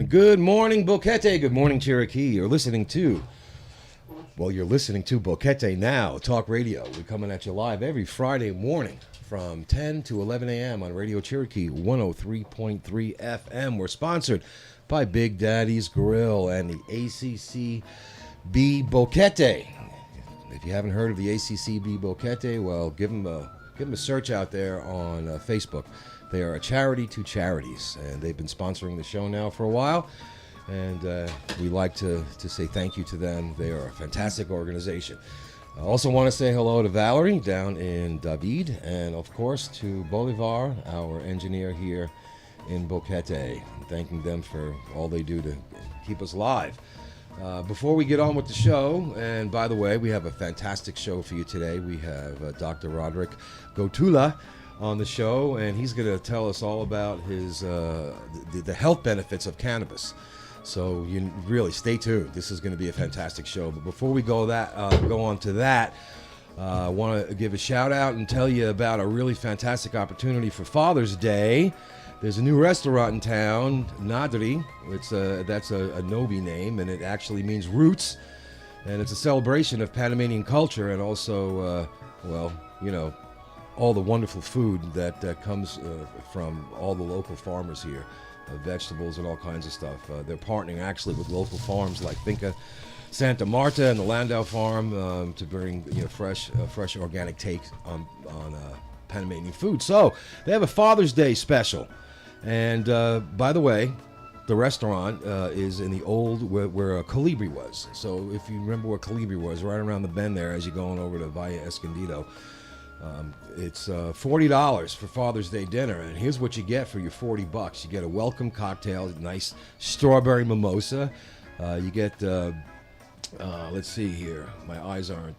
Good morning, Boquet. Good morning, Cherokee. You're listening to Boquet Now, Talk Radio. We're coming at you live every Friday morning from 10 to 11 a.m. on Radio Cherokee 103.3 FM. We're sponsored by Big Daddy's Grill and the ACCB Boquet. If you haven't heard of the ACCB Boquet, well, give them a search out there on Facebook. They are a charity to charities, and they've been sponsoring the show now for a while. And we like to say thank you to them. They are a fantastic organization. I also want to say hello to Valerie down in David, and of course to Bolivar, our engineer here in Boquet. Thanking them for all they do to keep us live. Before we get on with the show, and by the way, we have a fantastic show for you today. We have Dr. Roderick Gotula on the show, and he's going to tell us all about his the health benefits of cannabis. So you really stay tuned. This is going to be a fantastic show. But before we go on to that, I want to give a shout out and tell you about a really fantastic opportunity for Father's Day. There's a new restaurant in town, Nadri. That's a Nobi name, and it actually means roots. And it's a celebration of Panamanian culture and also, all the wonderful food that comes from all the local farmers here, vegetables and all kinds of stuff. They're partnering actually with local farms like Finca Santa Marta and the Landau Farm to bring fresh organic takes on Panamanian food. So they have a Father's Day special. And by the way, the restaurant is in the old where Colibri was. So if you remember where Colibri was, right around the bend there as you're going over to Valle Escondido, it's $40 for Father's Day dinner. And here's what you get for your $40. You get a welcome cocktail, nice strawberry mimosa. You get, let's see here, my eyes are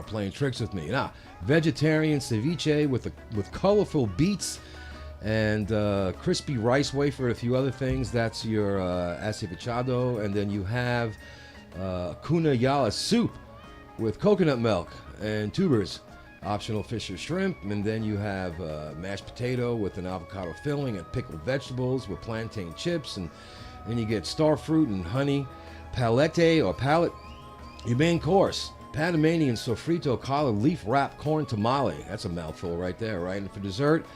playing tricks with me. Now, vegetarian ceviche with colorful beets and crispy rice wafer and a few other things. That's your acevichado. And then you have cuna yala soup with coconut milk and tubers, optional fish or shrimp. And then you have mashed potato with an avocado filling and pickled vegetables with plantain chips. And then you get star fruit and honey palette or palette. Your main course, Panamanian sofrito collard leaf wrapped corn tamale. That's a mouthful right there, right? And for dessert,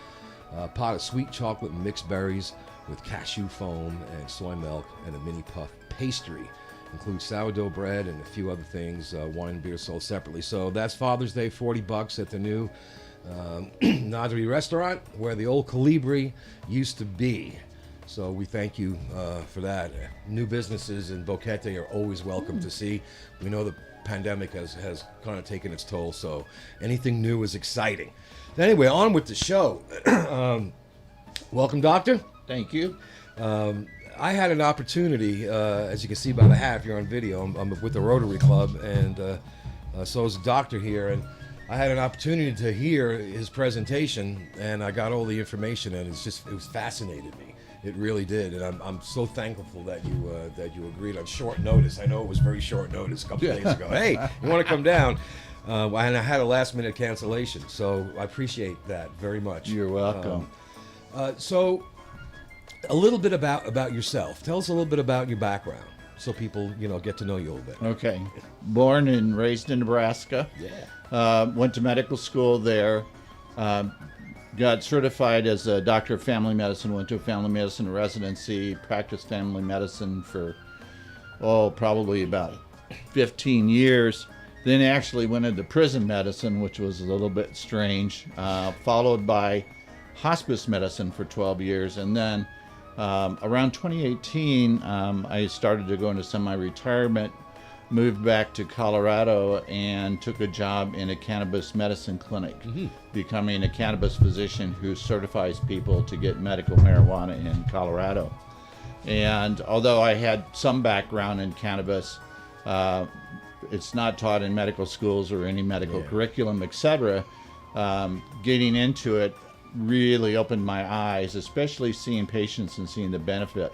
a pot of sweet chocolate and mixed berries with cashew foam and soy milk and a mini puff pastry. Includes sourdough bread and a few other things, wine and beer sold separately. So that's Father's Day, $40 at the new Nadri restaurant where the old Colibri used to be. So we thank you for that. New businesses in Boquete are always welcome to see. We know the pandemic has kind of taken its toll, so anything new is exciting. Anyway, on with the show. Welcome, Doctor. Thank you. I had an opportunity, as you can see by the hat, if you're on video, I'm with the Rotary Club, and so is the doctor here, and I had an opportunity to hear his presentation, and I got all the information, and it was fascinated me. It really did, and I'm so thankful that you agreed on short notice. I know it was very short notice a couple days ago. Hey, you want to come down? And I had a last-minute cancellation, so I appreciate that very much. You're welcome. So, a little bit about yourself. Tell us a little bit about your background, so people get to know you a little bit. Okay. Born and raised in Nebraska. Yeah. Went to medical school there. Got certified as a doctor of family medicine. Went to a family medicine residency. Practiced family medicine for probably about 15 years. Then actually went into prison medicine, which was a little bit strange, followed by hospice medicine for 12 years. And then around 2018, I started to go into semi-retirement, moved back to Colorado, and took a job in a cannabis medicine clinic, becoming a cannabis physician who certifies people to get medical marijuana in Colorado. And although I had some background in cannabis, it's not taught in medical schools or any medical curriculum, etc. Getting into it really opened my eyes, especially seeing patients and seeing the benefit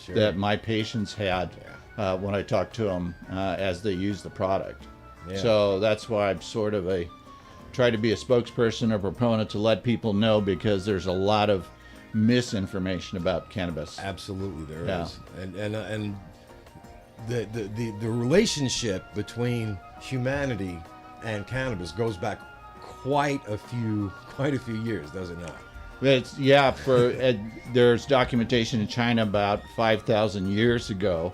that my patients had when I talked to them as they used the product. So that's why I'm sort of try to be a spokesperson or proponent to let people know, because there's a lot of misinformation about cannabis. Absolutely, there Yeah. is, and the relationship between humanity and cannabis goes back quite a few years, does it not? There's documentation in China about 5,000 years ago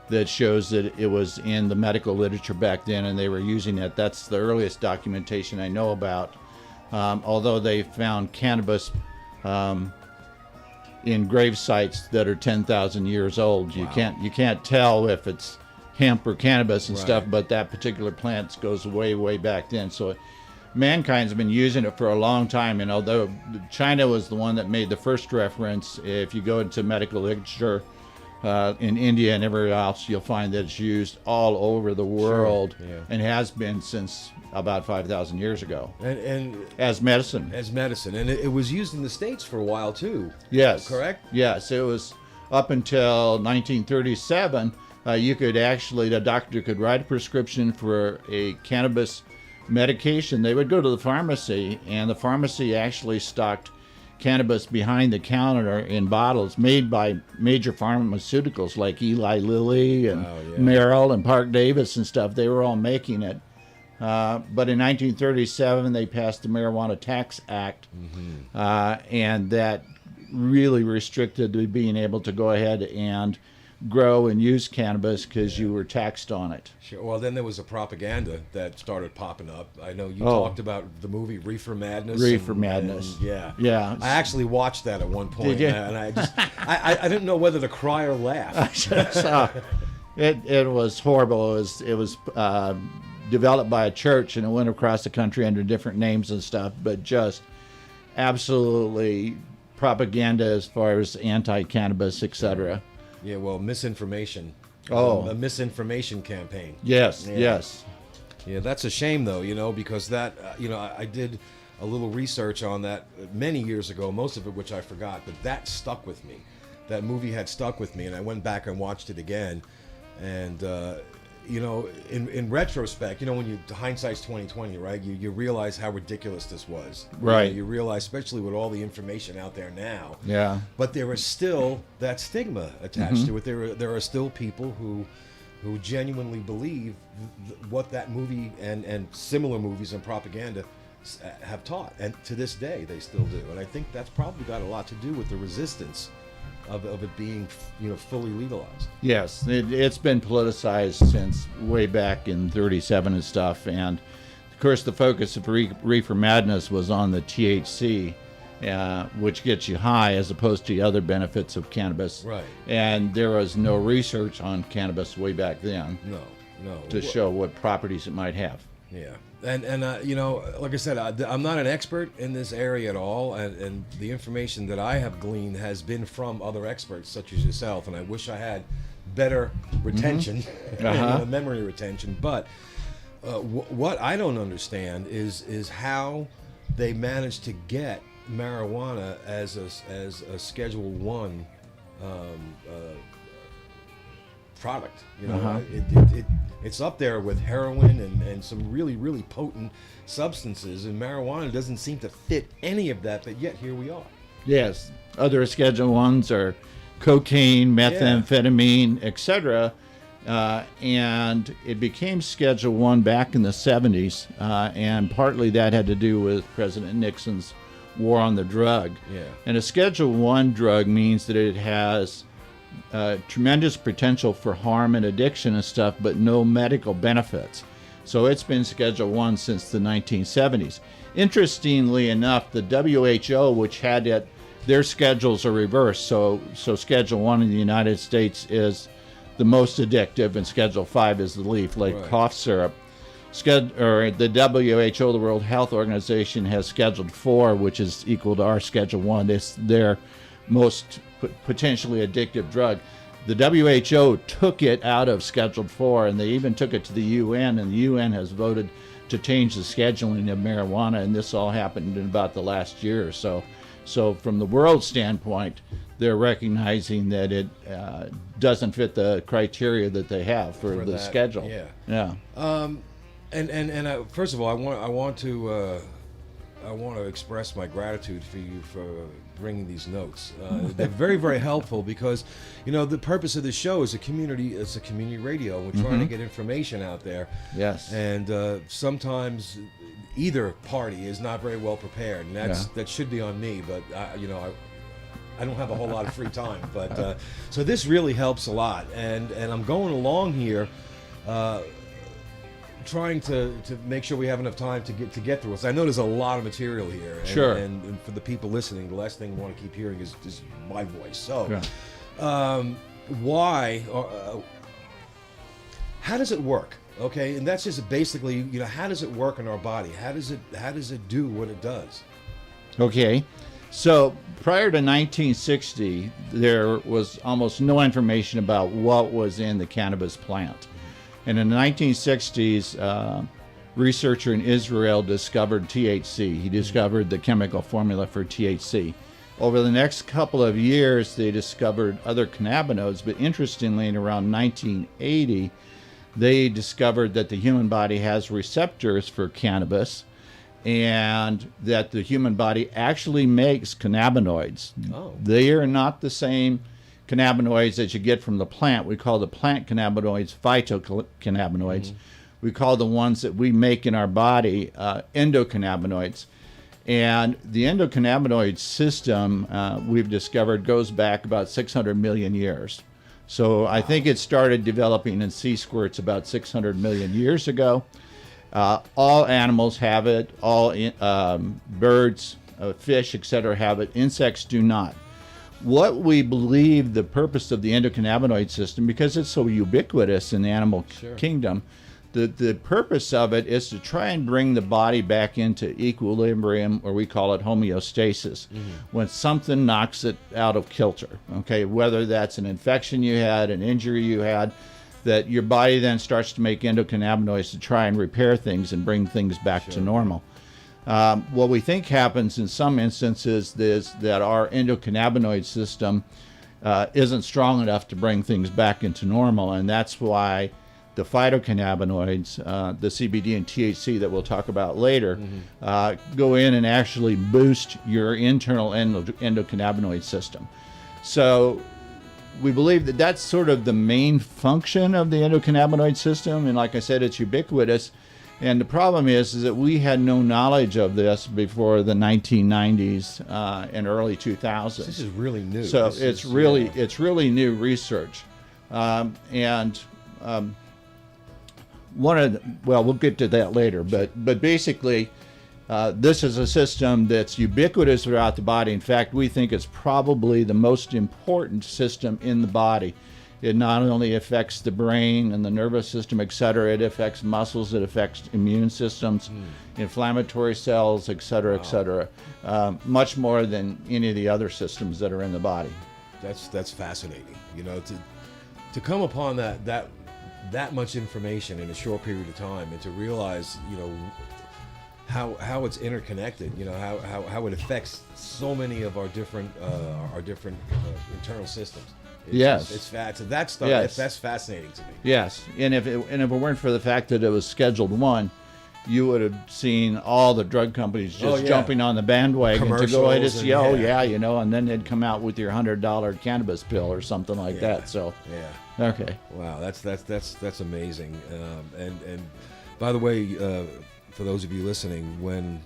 that shows that it was in the medical literature back then, and they were using it. That's the earliest documentation I know about. Although they found cannabis in grave sites that are 10,000 years old. You can't tell if it's hemp or cannabis and stuff, but that particular plant goes way back then. So mankind's been using it for a long time, and although China was the one that made the first reference, if you go into medical literature in India and everywhere else, you'll find that it's used all over the world, and has been since about 5,000 years ago, and as medicine. And it was used in the States for a while too. Yes. Correct? Yes, it was up until 1937. The doctor could write a prescription for a cannabis medication. They would go to the pharmacy, and the pharmacy actually stocked cannabis behind the counter in bottles made by major pharmaceuticals like Eli Lilly and Merrill and Park Davis and stuff. They were all making it. But in 1937, they passed the Marijuana Tax Act, and that really restricted being able to go ahead and grow and use cannabis because you were taxed on it. Sure. Well, then there was a propaganda that started popping up. I know you talked about the movie Reefer Madness. Reefer Madness. Yeah. I actually watched that at one point. Did you? And I just, I didn't know whether to cry or laugh. It was horrible. It was developed by a church, and it went across the country under different names and stuff, but just absolutely propaganda as far as anti-cannabis, etc. Yeah, well, misinformation. A misinformation campaign. Yes. Yeah, that's a shame, though, because that, I did a little research on that many years ago, most of it which I forgot, but that stuck with me. That movie had stuck with me, and I went back and watched it again. And, in retrospect, when hindsight's 20/20, right? You realize how ridiculous this was. Right. You realize, especially with all the information out there now. Yeah. But there is still that stigma attached to it. There are still people who genuinely believe what that movie and similar movies and propaganda have taught, and to this day they still do. And I think that's probably got a lot to do with the resistance of it being fully legalized. Yes, it's been politicized since way back in 37 and stuff, and of course the focus of Reefer Madness was on the THC, which gets you high, as opposed to the other benefits of cannabis. Right. And there was no research on cannabis way back then. No. To show what properties it might have. Yeah. And like I said, I'm not an expert in this area at all, and the information that I have gleaned has been from other experts such as yourself, and I wish I had better retention, memory retention. But what I don't understand is how they managed to get marijuana as a Schedule 1 product. It's up there with heroin and some really potent substances, and marijuana doesn't seem to fit any of that, but yet here we are. Yes, other Schedule 1s are cocaine, methamphetamine, etc. And it became Schedule 1 back in the 70s, and partly that had to do with President Nixon's war on the drug. Yeah. And a Schedule 1 drug means that it has tremendous potential for harm and addiction and stuff, but no medical benefits. So it's been Schedule 1 since the 1970s. Interestingly enough, the WHO, which had it, their schedules are reversed. So Schedule 1 in the United States is the most addictive, and Schedule 5 is the leaf, like cough syrup. The WHO, the World Health Organization, has Scheduled 4, which is equal to our Schedule 1. It's their most potentially addictive drug. The WHO took it out of Scheduled 4, and they even took it to the UN, and the UN has voted to change the scheduling of marijuana, and this all happened in about the last year or so. So from the world standpoint, they're recognizing that it doesn't fit the criteria that they have for the schedule. Yeah. And first of all, I want to I want to express my gratitude for you for bringing these notes. They're very, very helpful because, the purpose of this show is it's a community radio. We're trying to get information out there. Yes. And sometimes either party is not very well prepared, and that should be on me. But I don't have a whole lot of free time. But so this really helps a lot, and I'm going along here. Trying to make sure we have enough time to get through it. I know there's a lot of material here. And, sure. And for the people listening, the last thing we want to keep hearing is my voice. So, how does it work? Okay, and that's just basically, how does it work in our body? How does it do what it does? Okay, so prior to 1960, there was almost no information about what was in the cannabis plant. And in the 1960s, researcher in Israel discovered THC. He discovered the chemical formula for THC. Over the next couple of years, they discovered other cannabinoids, but interestingly, in around 1980, they discovered that the human body has receptors for cannabis and that the human body actually makes cannabinoids. Oh. They are not the same cannabinoids that you get from the plant. We call the plant cannabinoids phytocannabinoids. We call the ones that we make in our body endocannabinoids. And the endocannabinoid system, we've discovered, goes back about 600 million years. So I think it started developing in sea squirts about 600 million years ago. All animals have it. All birds, fish, etc. have it. Insects do not. What we believe the purpose of the endocannabinoid system, because it's so ubiquitous in the animal kingdom, the purpose of it is to try and bring the body back into equilibrium, or we call it homeostasis, when something knocks it out of kilter. Okay, whether that's an infection you had, an injury you had, that your body then starts to make endocannabinoids to try and repair things and bring things back to normal. What we think happens in some instances is that our endocannabinoid system isn't strong enough to bring things back into normal, and that's why the phytocannabinoids, the CBD and THC that we'll talk about later, go in and actually boost your internal endocannabinoid system. So we believe that that's sort of the main function of the endocannabinoid system, and like I said, it's ubiquitous. And the problem is that we had no knowledge of this before the 1990s and early 2000s. This is really new. So it's really new research, we'll get to that later. But basically, this is a system that's ubiquitous throughout the body. In fact, we think it's probably the most important system in the body. It not only affects the brain and the nervous system, etc., it affects muscles, it affects immune systems, inflammatory cells, etc., etc., much more than any of the other systems that are in the body. That's fascinating. To come upon that much information in a short period of time, and to realize, how it's interconnected, how it affects so many of our different internal systems. It's that stuff. Yes. That's fascinating to me. Yes, and if it weren't for the fact that it was Scheduled 1, you would have seen all the drug companies just jumping on the bandwagon to go ahead and see, and then they'd come out with your $100 cannabis pill or something like that. So okay. Wow, that's amazing. And by the way, for those of you listening, when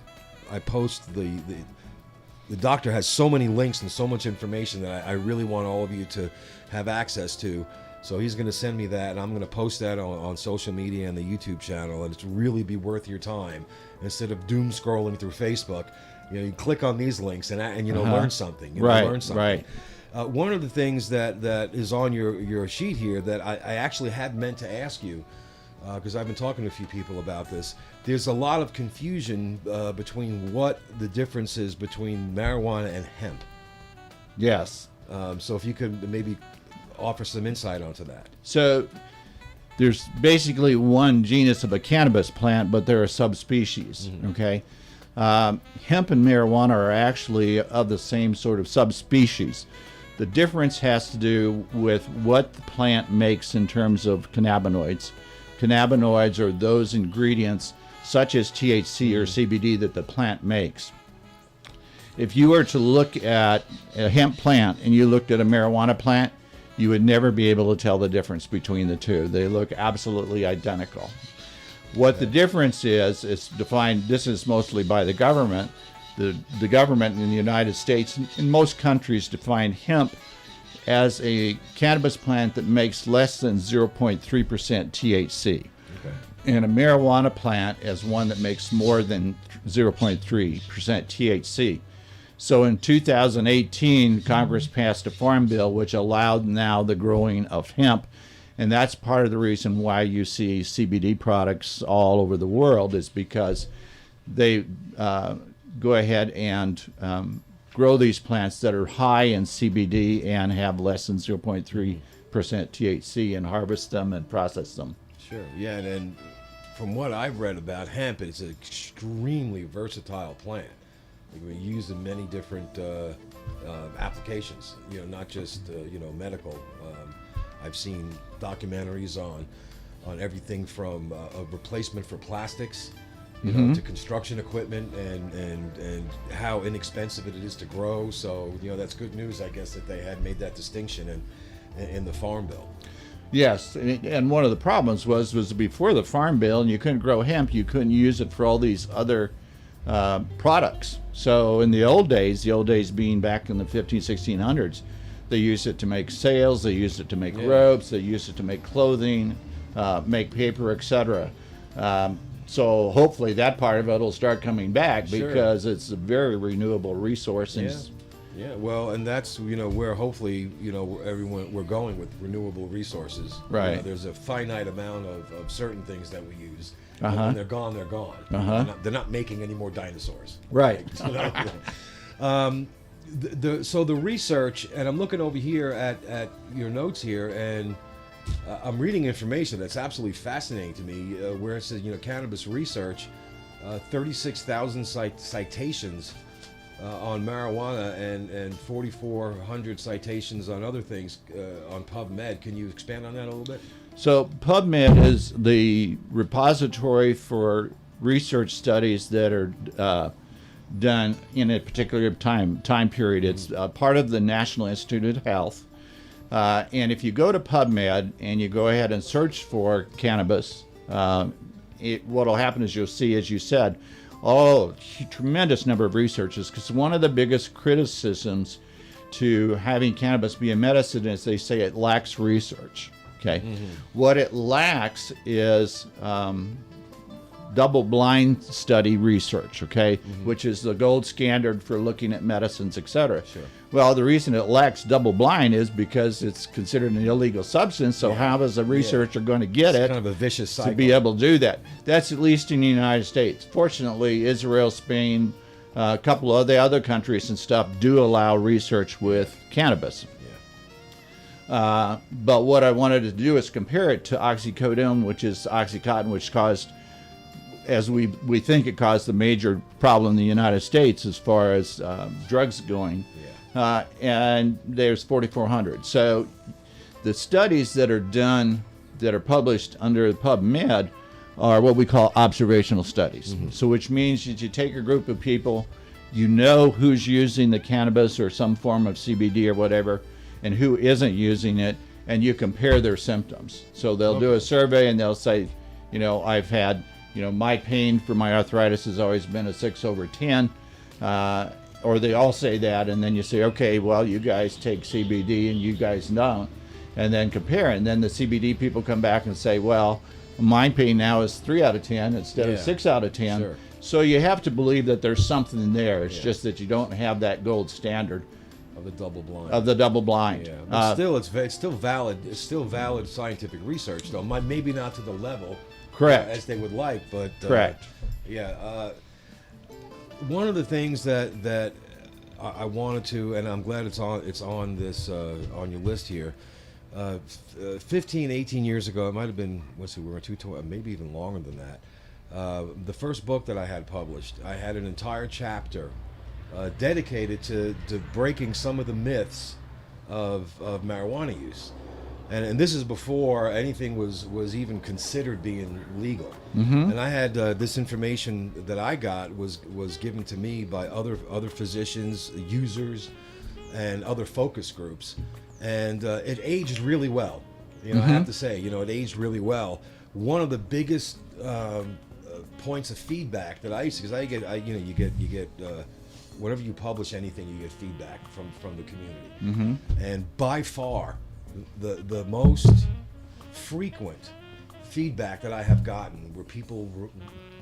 I post the doctor has so many links and so much information that I really want all of you to have access to. So he's going to send me that, and I'm going to post that on social media and the YouTube channel, and it's really be worth your time. Instead of doom scrolling through Facebook, you click on these links and learn something. Learn something. Right. One of the things that is on your sheet here that I actually had meant to ask you, because I've been talking to a few people about this. There's a lot of confusion between what the difference is between marijuana and hemp. Yes. So if you could maybe offer some insight onto that. So there's basically one genus of a cannabis plant, but there are subspecies. Okay. Hemp and marijuana are actually of the same sort of subspecies. The difference has to do with what the plant makes in terms of cannabinoids. Cannabinoids are those ingredients such as THC or CBD that the plant makes. If you were to look at a hemp plant and you looked at a marijuana plant, you would never be able to tell the difference between the two. They look absolutely identical. What the difference is defined, this is mostly by the government. The government in the United States, in most countries, define hemp as a cannabis plant that makes less than 0.3% THC. Okay. And a marijuana plant as one that makes more than 0.3% THC. So in 2018, Congress passed a farm bill which allowed now the growing of hemp. And that's part of the reason why you see CBD products all over the world, is because they go ahead and grow these plants that are high in CBD and have less than 0.3% THC and harvest them and process them. Sure. Yeah, and from what I've read about hemp, it's an extremely versatile plant. It can be used in many different applications. Not just medical. I've seen documentaries on everything from a replacement for plastics, to construction equipment, and how inexpensive it is to grow. So that's good news, I guess, that they had made that distinction in the farm bill. Yes, and one of the problems was before the farm bill, and you couldn't grow hemp, you couldn't use it for all these other products. So in the old days being back in the 1600s, they used it to make sails, they used it to make ropes, they used it to make clothing, make paper, etc. So hopefully that part of it will start coming back, because it's a very renewable resource. Yeah, well, and that's where hopefully everyone we're going with renewable resources. Right. There's a finite amount of certain things that we use. Uh-huh. And when they're gone, they're gone. Uh-huh. They're not making any more dinosaurs. Right. So the research, and I'm looking over here at your notes here, and I'm reading information that's absolutely fascinating to me, where it says, cannabis research, 36,000 citations on marijuana and 4,400 citations on other things on PubMed. Can you expand on that a little bit? So PubMed is the repository for research studies that are done in a particular time period. It's part of the National Institute of Health. And if you go to PubMed and you go ahead and search for cannabis, what will happen is you'll see, as you said, tremendous number of researchers, because one of the biggest criticisms to having cannabis be a medicine is they say it lacks research. Okay, what it lacks is double-blind study research. Okay, which is the gold standard for looking at medicines, etc. Sure. Well, the reason it lacks double-blind is because it's considered an illegal substance. So how is a researcher going to get It's it? kind of a vicious cycle. To be able to do that. That's at least in the United States. Fortunately, Israel, Spain, a couple of the other countries and stuff do allow research with cannabis. But what I wanted to do is compare it to oxycodone, which is Oxycontin, which caused, as we think it caused the major problem in the United States as far as drugs going. And there's 4,400. So the studies that are done, that are published under PubMed, are what we call observational studies. So which means that you take a group of people, who's using the cannabis or some form of CBD or whatever, and who isn't using it, and you compare their symptoms. So they'll do a survey and they'll say, I've had, my pain for my arthritis has always been a 6/10. Or they all say that, and then you say, okay, well, you guys take CBD and you guys don't, and then compare. And then the CBD people come back and say, well, my pain now is 3/10 instead of 6/10. Sure. So you have to believe that there's something there. It's just that you don't have that gold standard of the double blind. Of the double blind. Yeah, but still, it's still valid. It's still valid scientific research, though. Maybe not to the level, correct, as they would like, but correct. One of the things that I wanted to, and I'm glad it's on this on your list here. 15, 18 years ago, it might have been. Let's see, we were 220, maybe even longer than that. The first book that I had published, I had an entire chapter dedicated to breaking some of the myths of marijuana use. And this is before anything was even considered being legal. Mm-hmm. And I had this information that I got was given to me by other physicians, users, and other focus groups, and it aged really well. You know, I have to say, you know, it aged really well. One of the biggest points of feedback that I used to, because you get whenever you publish anything, you get feedback from the community, and by far the most frequent feedback that I have gotten were people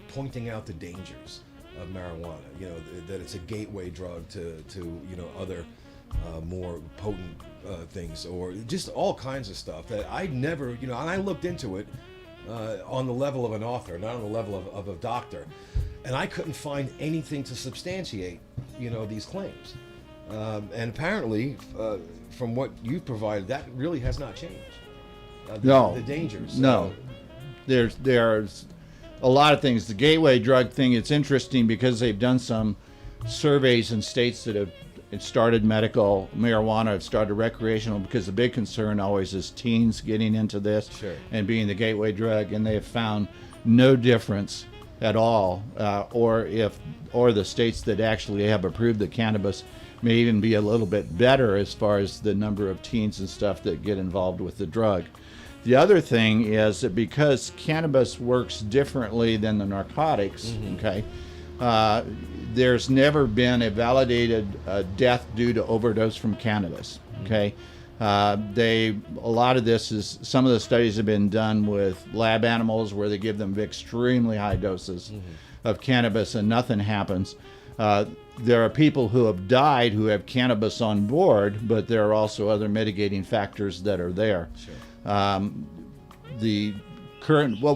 pointing out the dangers of marijuana. You know, that it's a gateway drug to you know, other more potent things, or just all kinds of stuff that I never, you know, and I looked into it on the level of an author, not on the level of a doctor, and I couldn't find anything to substantiate, you know, these claims. And apparently, from what you've provided, that really has not changed. The dangers. No. There's a lot of things. The gateway drug thing, it's interesting because they've done some surveys in states that have started medical marijuana, have started recreational, because the big concern always is teens getting into this and being the gateway drug, and they have found no difference at all, or the states that actually have approved the cannabis may even be a little bit better as far as the number of teens and stuff that get involved with the drug. The other thing is that because cannabis works differently than the narcotics, there's never been a validated death due to overdose from cannabis. Okay, a lot of this is, some of the studies have been done with lab animals where they give them extremely high doses of cannabis and nothing happens. There are people who have died who have cannabis on board, but there are also other mitigating factors that are there. What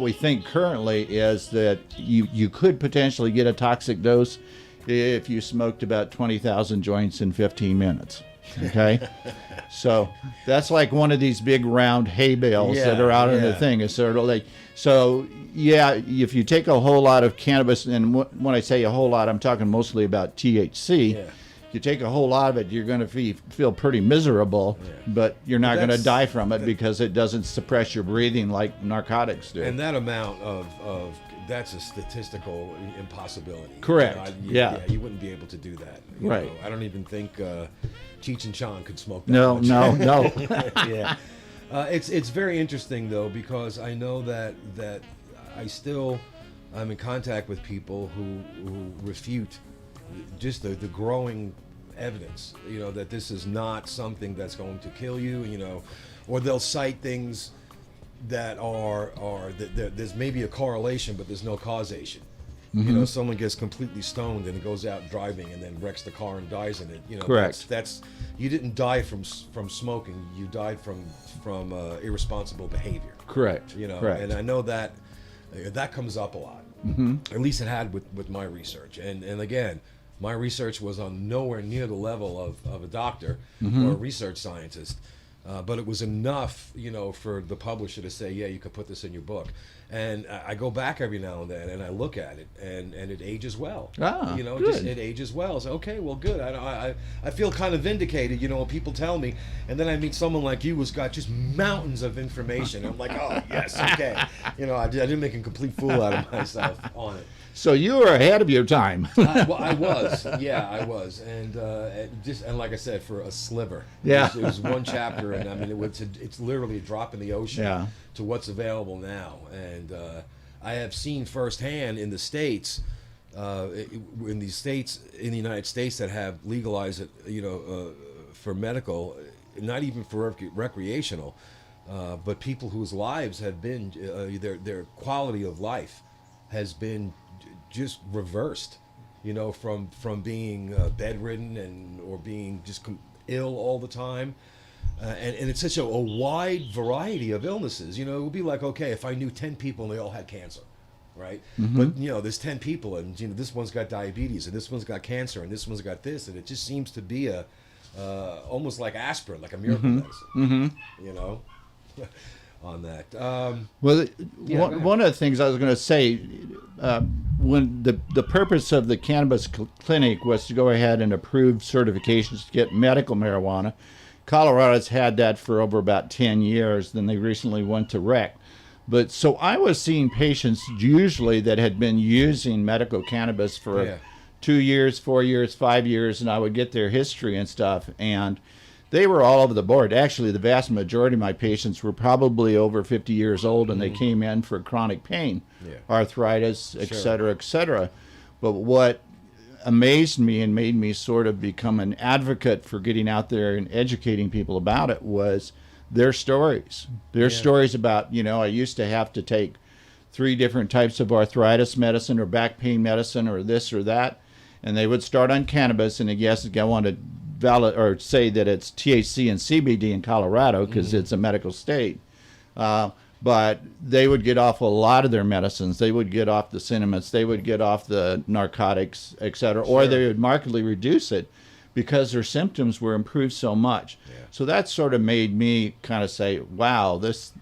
we think currently is that you could potentially get a toxic dose if you smoked about 20,000 joints in 15 minutes. Okay, so that's like one of these big round hay bales that are out in the thing. It's sort of like, so yeah, if you take a whole lot of cannabis, and when I say a whole lot, I'm talking mostly about THC. Yeah. You take a whole lot of it, you're going to feel pretty miserable, but you're not going to die from it because it doesn't suppress your breathing like narcotics do. And that amount of that's a statistical impossibility. Correct. You know, you wouldn't be able to do that. You right. know, I don't even think Cheech and Chong could smoke that no, much. No. Yeah. It's very interesting though, because I know that I'm in contact with people who refute just the growing evidence, you know, that this is not something that's going to kill you, you know, or they'll cite things that are that there's maybe a correlation, but there's no causation. You know, someone gets completely stoned and goes out driving and then wrecks the car and dies in it. You know, correct. That's you didn't die from smoking. You died from irresponsible behavior. Correct. You know, correct. And I know that comes up a lot. At least it had with my research. And again, my research was on nowhere near the level of a doctor or a research scientist. But it was enough, you know, for the publisher to say, yeah, you could put this in your book. And I go back every now and then and I look at it, and it ages well. You know, good. just it ages well. So okay, well, good. I feel kind of vindicated, you know, when people tell me, and then I meet someone like you who's got just mountains of information. I'm like, oh yes, okay. You know, I didn't make a complete fool out of myself on it. So you were ahead of your time. Well, I was, I was, and like I said, for a sliver. Yeah. It was one chapter, and I mean, it's literally a drop in the ocean to what's available now. And I have seen firsthand in the states, in the United States that have legalized it, you know, for medical, not even for recreational, but people whose lives have been their quality of life has been just reversed, you know, from being bedridden or being just ill all the time, and it's such a wide variety of illnesses. You know, it would be like, okay, if I knew 10 people and they all had cancer, right? But you know, there's 10 people, and you know, this one's got diabetes, and this one's got cancer, and this one's got this, and it just seems to be a almost like aspirin, like a miracle medicine. You know. On that. Well, one of the things I was going to say, when the purpose of the cannabis clinic was to go ahead and approve certifications to get medical marijuana, Colorado's had that for over about 10 years. Then they recently went to rec. But so I was seeing patients usually that had been using medical cannabis for 2 years, 4 years, 5 years, and I would get their history and stuff. And they were all over the board. Actually, the vast majority of my patients were probably over 50 years old, and they came in for chronic pain, arthritis, et cetera, et cetera. But what amazed me and made me sort of become an advocate for getting out there and educating people about it was their stories. Their stories about, you know, I used to have to take 3 different types of arthritis medicine or back pain medicine or this or that, and they would start on cannabis. And I guess I want to valid or say that it's THC and CBD in Colorado because it's a medical state. But they would get off a lot of their medicines. They would get off the cinnamons. They would get off the narcotics, et cetera, or they would markedly reduce it because their symptoms were improved so much. So that sort of made me kind of say, wow, this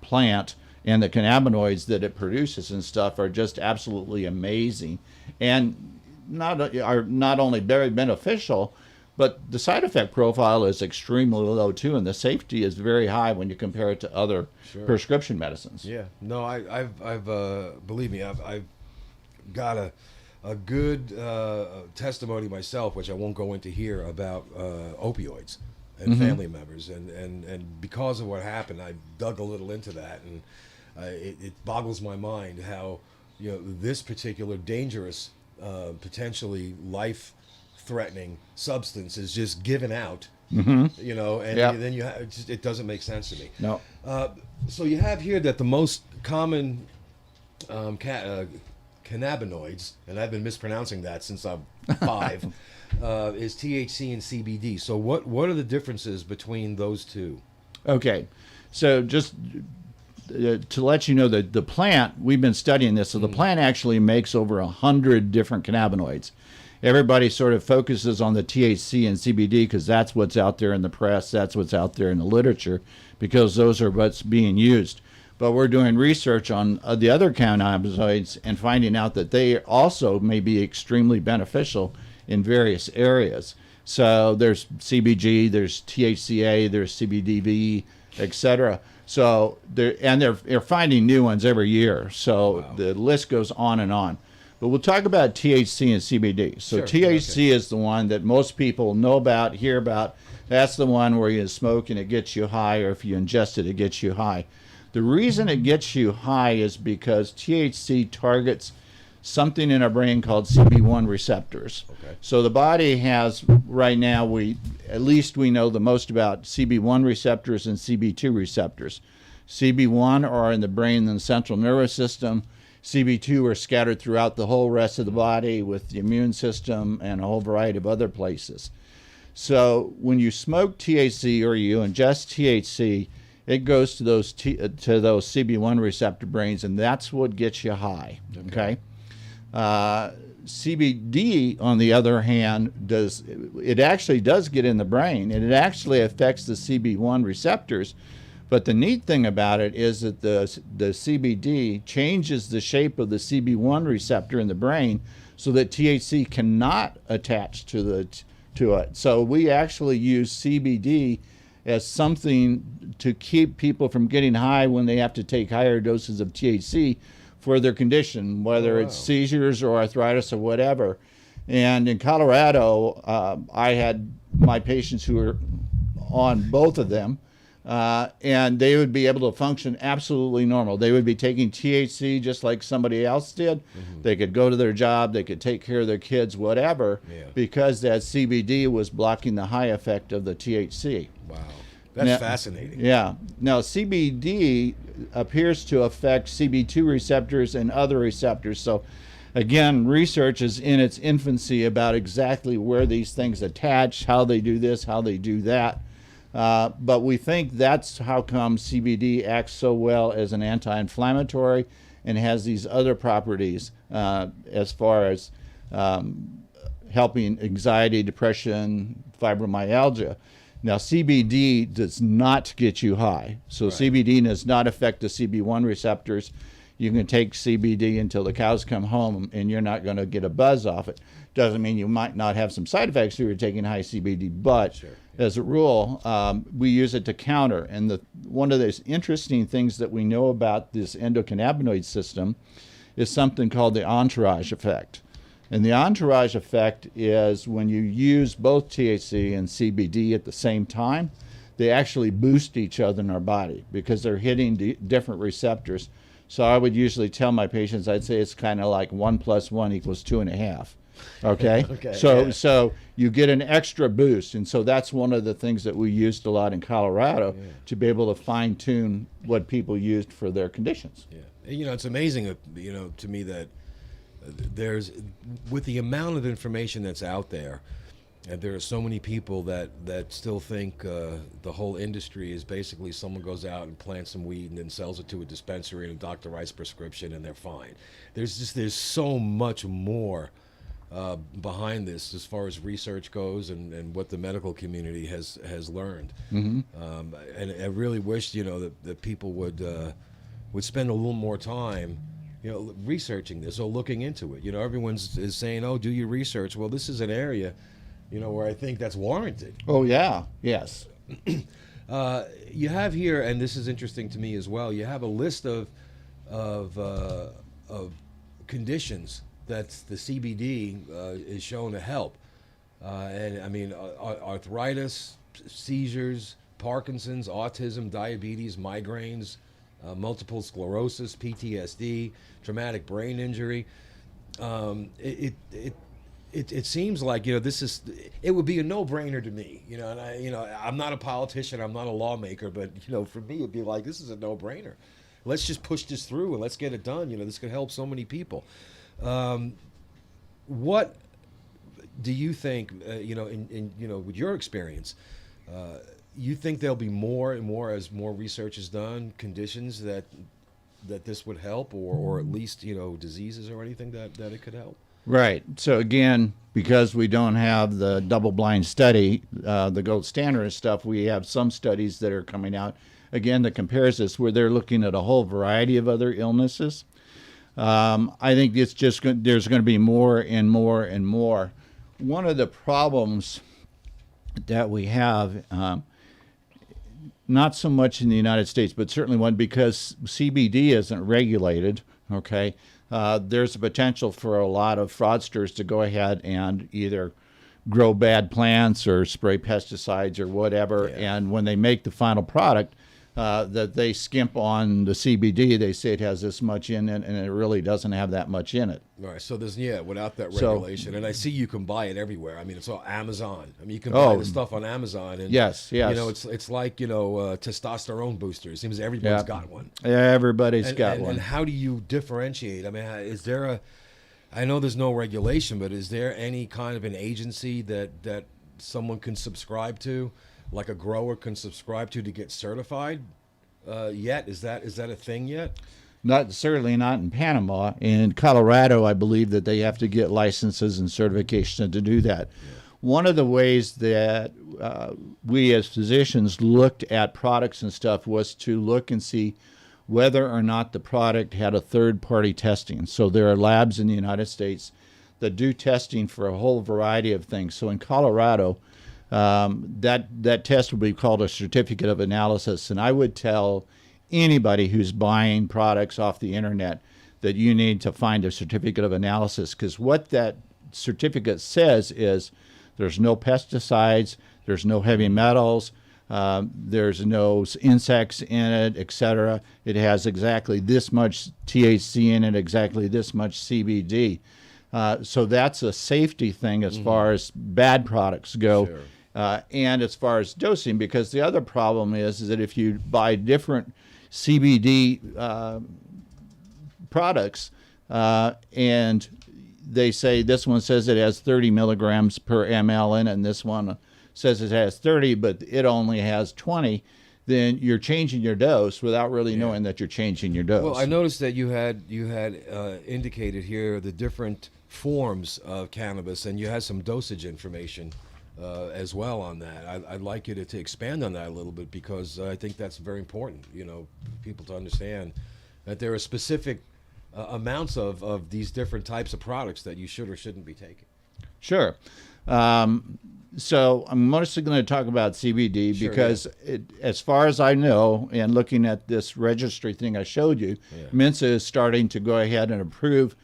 plant and the cannabinoids that it produces and stuff are just absolutely amazing, and are not only very beneficial, but the side effect profile is extremely low too, and the safety is very high when you compare it to other prescription medicines. Yeah, no, I've believe me, I've got a good testimony myself, which I won't go into here, about opioids and family members, and because of what happened, I dug a little into that, and it boggles my mind how, you know, this particular dangerous, potentially life-threatening substance is just given out, you know, and then it doesn't make sense to me. No. So you have here that the most common cannabinoids, and I've been mispronouncing that since I'm 5, is THC and CBD. So what are the differences between those two? Okay, so just to let you know that the plant, we've been studying this, so the plant actually makes over 100 different cannabinoids. Everybody sort of focuses on the THC and CBD because that's what's out there in the press, that's what's out there in the literature, because those are what's being used. But we're doing research on the other cannabinoids and finding out that they also may be extremely beneficial in various areas. So there's CBG, there's THCA, there's CBDV, etc. So they're finding new ones every year. So the list goes on and on. But we'll talk about THC and CBD. So THC is the one that most people know about, hear about. That's the one where you smoke and it gets you high, or if you ingest it, it gets you high. The reason it gets you high is because THC targets something in our brain called CB1 receptors. Okay. So the body has, right now, we know the most about CB1 receptors and CB2 receptors. CB1 are in the brain and the central nervous system. CB2 are scattered throughout the whole rest of the body with the immune system and a whole variety of other places. So when you smoke THC or you ingest THC, it goes to those CB1 receptor brains, and that's what gets you high. Okay. CBD, on the other hand, actually does get in the brain, and it actually affects the CB1 receptors. But the neat thing about it is that the CBD changes the shape of the CB1 receptor in the brain so that THC cannot attach to it. So we actually use CBD as something to keep people from getting high when they have to take higher doses of THC for their condition, whether it's seizures or arthritis or whatever. And in Colorado, I had my patients who were on both of them, and they would be able to function absolutely normal. They would be taking THC just like somebody else did. They could go to their job, they could take care of their kids, whatever, because that CBD was blocking the high effect of the THC. Wow. That's fascinating. Yeah. Now, CBD appears to affect CB2 receptors and other receptors. So, again, research is in its infancy about exactly where these things attach, how they do this, how they do that. But we think that's how come CBD acts so well as an anti-inflammatory and has these other properties as far as helping anxiety, depression, fibromyalgia. Now, CBD does not get you high. So CBD does not affect the CB1 receptors. you can take CBD until the cows come home and you're not going to get a buzz off it. Doesn't mean you might not have some side effects if you're taking high CBD, but Sure. as a rule, we use it to counter. And one of those interesting things that we know about this endocannabinoid system is something called the entourage effect. And the entourage effect is when you use both THC and CBD at the same time, they actually boost each other in our body because they're hitting different receptors. So I would usually tell my patients, I'd say it's kind of like 1 + 1 = 2.5. Okay? Okay, So yeah. so you get an extra boost. And so that's one of the things that we used a lot in Colorado to be able to fine tune what people used for their conditions. Yeah. You know, it's amazing, you know, to me that there's, with the amount of information that's out there, and there are so many people that still think the whole industry is basically someone goes out and plants some weed and then sells it to a dispensary and a doctor writes a prescription and they're fine. There's so much more behind this as far as research goes and what the medical community has learned. And I really wish, you know, that people would spend a little more time, you know, researching this or looking into it. You know, everyone's is saying, oh, do your research. Well, this is an area, you know, where I think that's warranted. Oh, yeah. Yes. You have here, and this is interesting to me as well, you have a list of conditions that the CBD is shown to help. And I mean, arthritis, seizures, Parkinson's, autism, diabetes, migraines, multiple sclerosis, PTSD, traumatic brain injury. It seems like, you know, it would be a no-brainer to me, you know, and I'm not a politician, I'm not a lawmaker, but, you know, for me it'd be like, this is a no-brainer. Let's just push this through and let's get it done. You know, this could help so many people. What do you think, you know, in you know, with your experience, you think there'll be more and more as more research is done, conditions that this would help, or at least, you know, diseases or anything that it could help? Right. So again, because we don't have the double-blind study, the gold standard and stuff, we have some studies that are coming out, again, that compares this, where they're looking at a whole variety of other illnesses. I think it's just there's going to be more and more and more. One of the problems that we have, not so much in the United States, but certainly one, because CBD isn't regulated, okay, there's a potential for a lot of fraudsters to go ahead and either grow bad plants or spray pesticides or whatever, and when they make the final product, that they skimp on the CBD, they say it has this much in it, and it really doesn't have that much in it. All right, so there's, without that regulation, and I see you can buy it everywhere. I mean, it's all Amazon. I mean, you can buy the stuff on Amazon, and yes, you know, it's like, you know, testosterone booster. It seems everybody's got one. Everybody's got one. And how do you differentiate? I mean, is there I know there's no regulation, but is there any kind of an agency that someone can subscribe to, like a grower can subscribe to get certified yet? Is that a thing yet? Certainly not in Panama. In Colorado, I believe that they have to get licenses and certification to do that. Yeah. One of the ways that we as physicians looked at products and stuff was to look and see whether or not the product had a third-party testing. So there are labs in the United States that do testing for a whole variety of things. So in Colorado, that test would be called a certificate of analysis, and I would tell anybody who's buying products off the internet that you need to find a certificate of analysis, because what that certificate says is there's no pesticides, there's no heavy metals, there's no insects in it, etc. It has exactly this much THC in it, exactly this much CBD. So that's a safety thing as far as bad products go. Sure. And as far as dosing, because the other problem is that if you buy different CBD products and they say this one says it has 30 milligrams per ml in it, and this one says it has 30, but it only has 20, then you're changing your dose without really knowing that you're changing your dose. Well, I noticed that you had indicated here the different forms of cannabis, and you had some dosage information as well on that. I'd like you to expand on that a little bit, because I think that's very important, you know, for people to understand that there are specific amounts of these different types of products that you should or shouldn't be taking. Sure. So I'm mostly going to talk about CBD Sure, because, as far as I know, and looking at this registry thing I showed you, Mensa is starting to go ahead and approve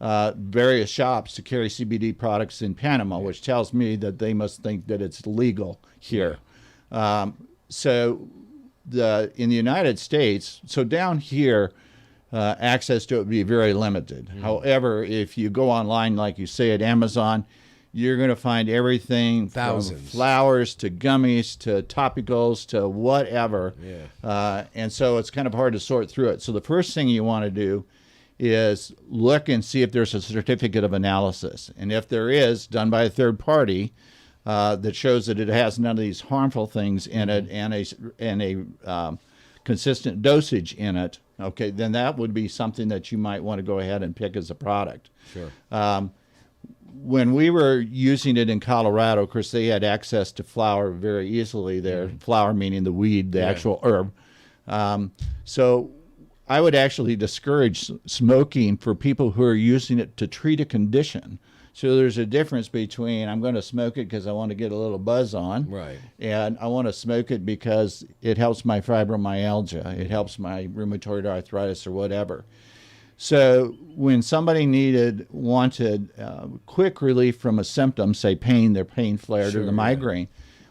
various shops to carry CBD products in Panama, which tells me that they must think that it's legal here. So in the United States, so down here, access to it would be very limited. However, if you go online, like you say at Amazon, you're going to find everything Thousands. from flowers to gummies to topicals to whatever. And so it's kind of hard to sort through it. So the first thing you want to do is look and see if there's a certificate of analysis. And if there is, done by a third party, that shows that it has none of these harmful things in it and a consistent dosage in it, okay, then that would be something that you might want to go ahead and pick as a product. Sure. When we were using it in Colorado, of course, they had access to flower very easily there. Flower meaning the weed, the actual herb. So I would actually discourage smoking for people who are using it to treat a condition. So there's a difference between I'm going to smoke it because I want to get a little buzz on, Right. and I want to smoke it because it helps my fibromyalgia, it helps my rheumatoid arthritis or whatever. So when somebody wanted quick relief from a symptom, say pain, their pain flared or the migraine,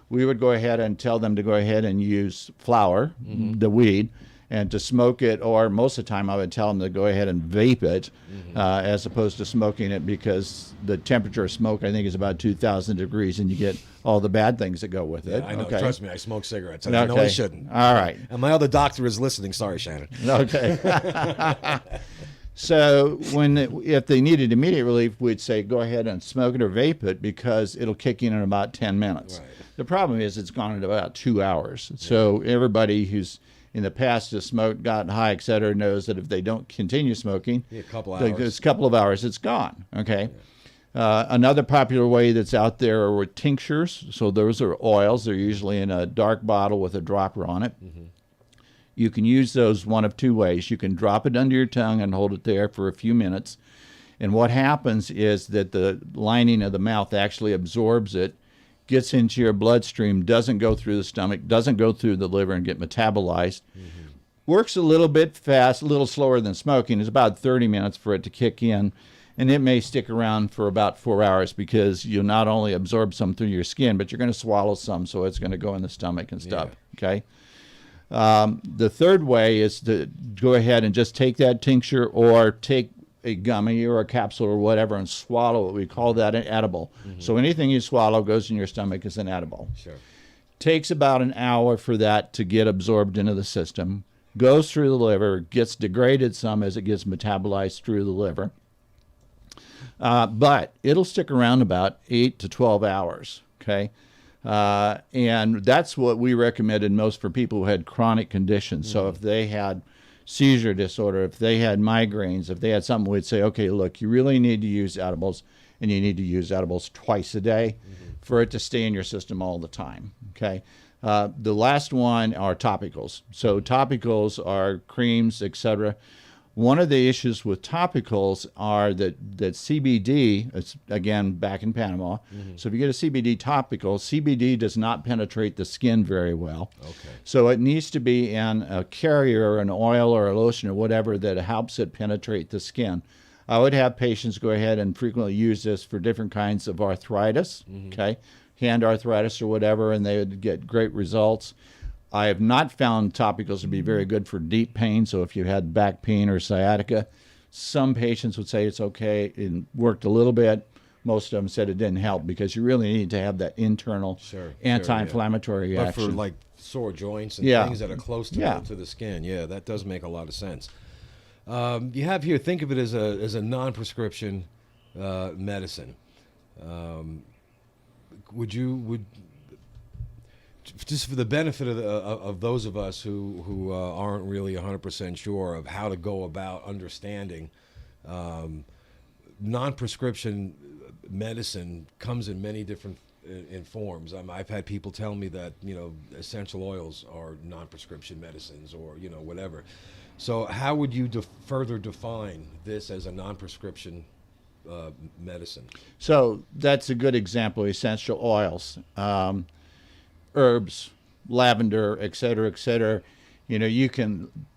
we would go ahead and tell them to go ahead and use flower, the weed, and to smoke it, or most of the time I would tell them to go ahead and vape it as opposed to smoking it, because the temperature of smoke, I think, is about 2,000 degrees, and you get all the bad things that go with it. I know. Okay. Trust me, I smoke cigarettes. I know I shouldn't. All right. And my other doctor is listening. Sorry, Shannon. Okay. So if they needed immediate relief, we'd say go ahead and smoke it or vape it, because it'll kick in about 10 minutes. Right. The problem is it's gone in about 2 hours. So everybody who's in the past has smoked, gotten high, et cetera, knows that if they don't continue smoking, A couple hours. it's a couple of hours, it's gone. Okay. Another popular way that's out there are with tinctures. So those are oils. They're usually in a dark bottle with a dropper on it. You can use those one of two ways. You can drop it under your tongue and hold it there for a few minutes. And what happens is that the lining of the mouth actually absorbs it, gets into your bloodstream, doesn't go through the stomach, doesn't go through the liver and get metabolized. Works a little bit fast, a little slower than smoking. It's about 30 minutes for it to kick in. And it may stick around for about 4 hours, because you'll not only absorb some through your skin, but you're going to swallow some, so it's going to go in the stomach and stuff. Okay. The third way is to go ahead and just take that tincture, or take a gummy or a capsule or whatever and swallow it. We call that an edible. So anything you swallow goes in your stomach as an edible. Sure. Takes about an hour for that to get absorbed into the system, goes through the liver, gets degraded some as it gets metabolized through the liver. But it'll stick around about 8 to 12 hours, okay? And that's what we recommended most for people who had chronic conditions. So if they had seizure disorder, if they had migraines, if they had something, we'd say, okay, look, you really need to use edibles, and you need to use edibles twice a day for it to stay in your system all the time, okay? The last one are topicals. So topicals are creams, etc. One of the issues with topicals are that CBD, it's, again, back in Panama, so if you get a CBD topical, CBD does not penetrate the skin very well. Okay. So it needs to be in a carrier, an oil or a lotion or whatever that helps it penetrate the skin. I would have patients go ahead and frequently use this for different kinds of arthritis, okay, hand arthritis or whatever, and they would get great results. I have not found topicals to be very good for deep pain. So if you had back pain or sciatica, some patients would say it's okay. It worked a little bit. Most of them said it didn't help, because you really need to have that internal anti-inflammatory But reaction. for like sore joints and things that are close to, to the skin, that does make a lot of sense. You have here, think of it as a non-prescription medicine. Would just for the benefit of those of us who aren't really 100% sure of how to go about understanding, non-prescription medicine comes in many different in forms. I've had people tell me that essential oils are non-prescription medicines or whatever. So how would you further define this as a non-prescription medicine? So that's a good example. Essential oils, herbs, lavender, et cetera, et cetera.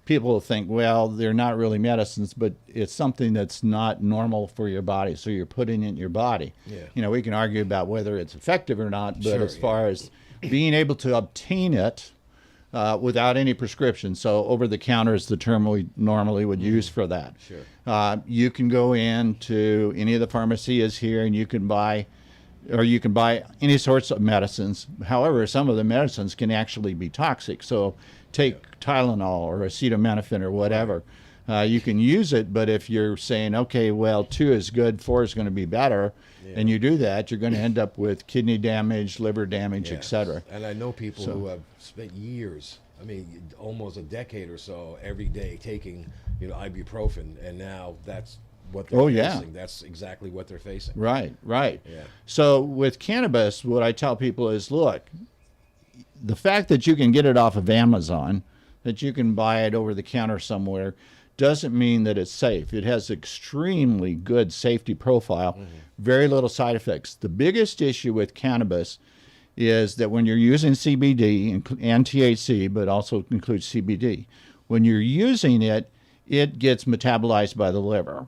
People think, well, they're not really medicines, but it's something that's not normal for your body. So you're putting it in your body. Yeah. We can argue about whether it's effective or not, but Sure, as far as being able to obtain it without any prescription, so over the counter is the term we normally would use for that. Sure. You can go into any of the pharmacies here and you can buy any sorts of medicines. However, some of the medicines can actually be toxic. So take Tylenol or acetaminophen or whatever. You can use it, but if you're saying, okay, well, 2 is good, 4 is going to be better, and you do that, you're going to end up with kidney damage, liver damage, Yes. etc. And I know people who have spent years, almost a decade or so, every day taking, ibuprofen, and now that's what they're facing. That's exactly what they're facing. Right. Yeah. So with cannabis, what I tell people is, look, the fact that you can get it off of Amazon, that you can buy it over the counter somewhere, doesn't mean that it's safe. It has extremely good safety profile, very little side effects. The biggest issue with cannabis is that when you're using CBD and THC, but also includes CBD, when you're using it, it gets metabolized by the liver.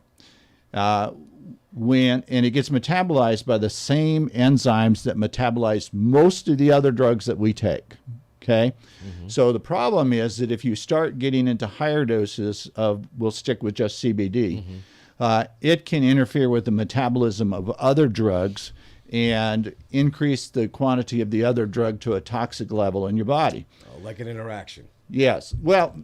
And it gets metabolized by the same enzymes that metabolize most of the other drugs that we take. Okay, so the problem is that if you start getting into higher doses of, we'll stick with just CBD, it can interfere with the metabolism of other drugs and increase the quantity of the other drug to a toxic level in your body. Oh, like an interaction. Yes. Well,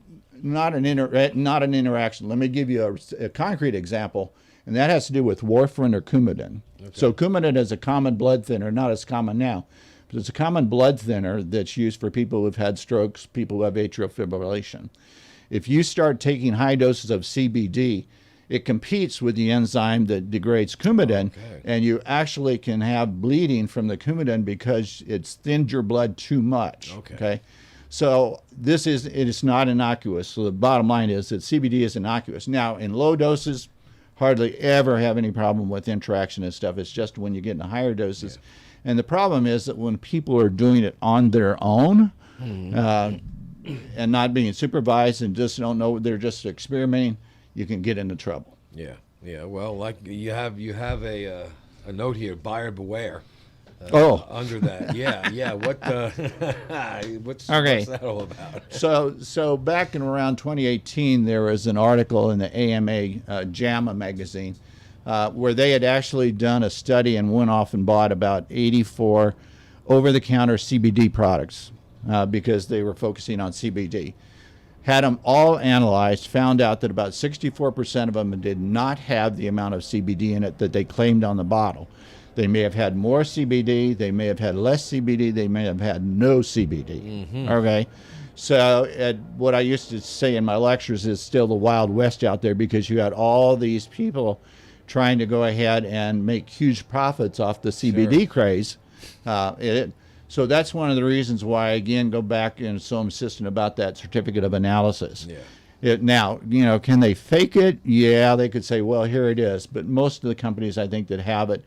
not an interaction. Let me give you a concrete example, and that has to do with warfarin or Coumadin. Okay. So Coumadin is a common blood thinner, not as common now, but it's a common blood thinner that's used for people who've had strokes, people who have atrial fibrillation. If you start taking high doses of CBD, it competes with the enzyme that degrades Coumadin, and you actually can have bleeding from the Coumadin because it's thinned your blood too much. Okay? So it is not innocuous. So the bottom line is that CBD is innocuous. Now, in low doses, hardly ever have any problem with interaction and stuff. It's just when you get into higher doses. Yeah. And the problem is that when people are doing it on their own and not being supervised and just don't know, they're just experimenting, you can get into trouble. Yeah. Well, like you have a note here, buyer beware. Under that, yeah. What's that all about? So back in around 2018, there was an article in the AMA JAMA magazine where they had actually done a study and went off and bought about 84 over-the-counter CBD products because they were focusing on CBD. Had them all analyzed, found out that about 64% of them did not have the amount of CBD in it that they claimed on the bottle. They may have had more CBD, they may have had less CBD, they may have had no CBD. Okay? So what I used to say in my lectures is still the Wild West out there because you had all these people trying to go ahead and make huge profits off the CBD craze. So that's one of the reasons why, again, go back and so insistent about that certificate of analysis. Now, can they fake it? Yeah, they could say, well, here it is. But most of the companies, I think, that have it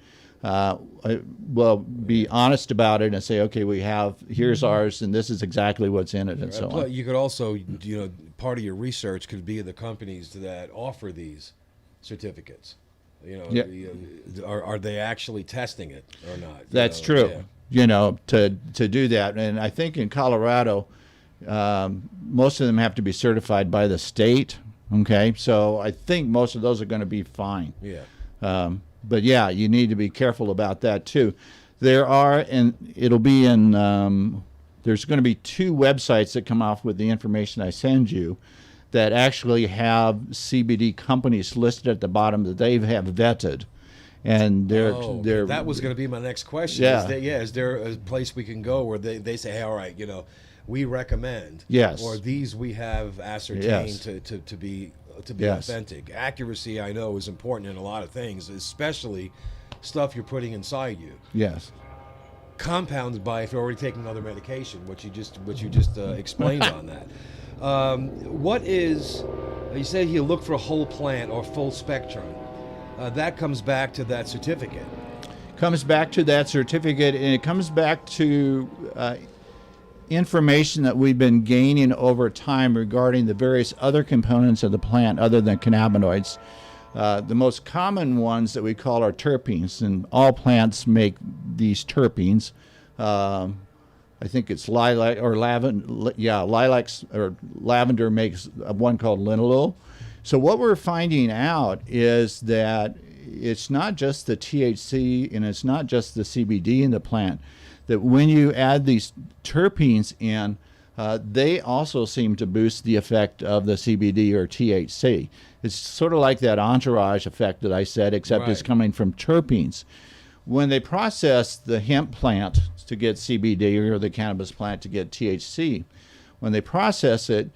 will be honest about it and say, okay, here's ours, and this is exactly what's in it, and so on. You could also, part of your research could be the companies that offer these certificates. Are they actually testing it or not? That's true. To do that. And I think in Colorado, most of them have to be certified by the state. Okay, so I think most of those are going to be fine. But yeah, you need to be careful about that too. There are, and it'll be in, there's going to be 2 websites that come off with the information I send you that actually have CBD companies listed at the bottom that they have vetted. And that was going to be my next question. Is there a place we can go where they say, hey, all right, we recommend, or these we have ascertained to be authentic. Accuracy, I know, is important in a lot of things, especially stuff you're putting inside you. compounded by if you're already taking other medication, which you just explained on that. What is, you said you look for a whole plant or full spectrum. That comes back to that certificate. Comes back to that certificate, and it comes back to information that we've been gaining over time regarding the various other components of the plant other than cannabinoids. The most common ones that we call are terpenes, and all plants make these terpenes. I think it's lilac or lavender. Yeah, lilacs or lavender makes one called linalool. So what we're finding out is that it's not just the THC and it's not just the CBD in the plant. That when you add these terpenes in, they also seem to boost the effect of the CBD or THC. It's sort of like that entourage effect that I said, except it's coming from terpenes. When they process the hemp plant to get CBD or the cannabis plant to get THC, when they process it,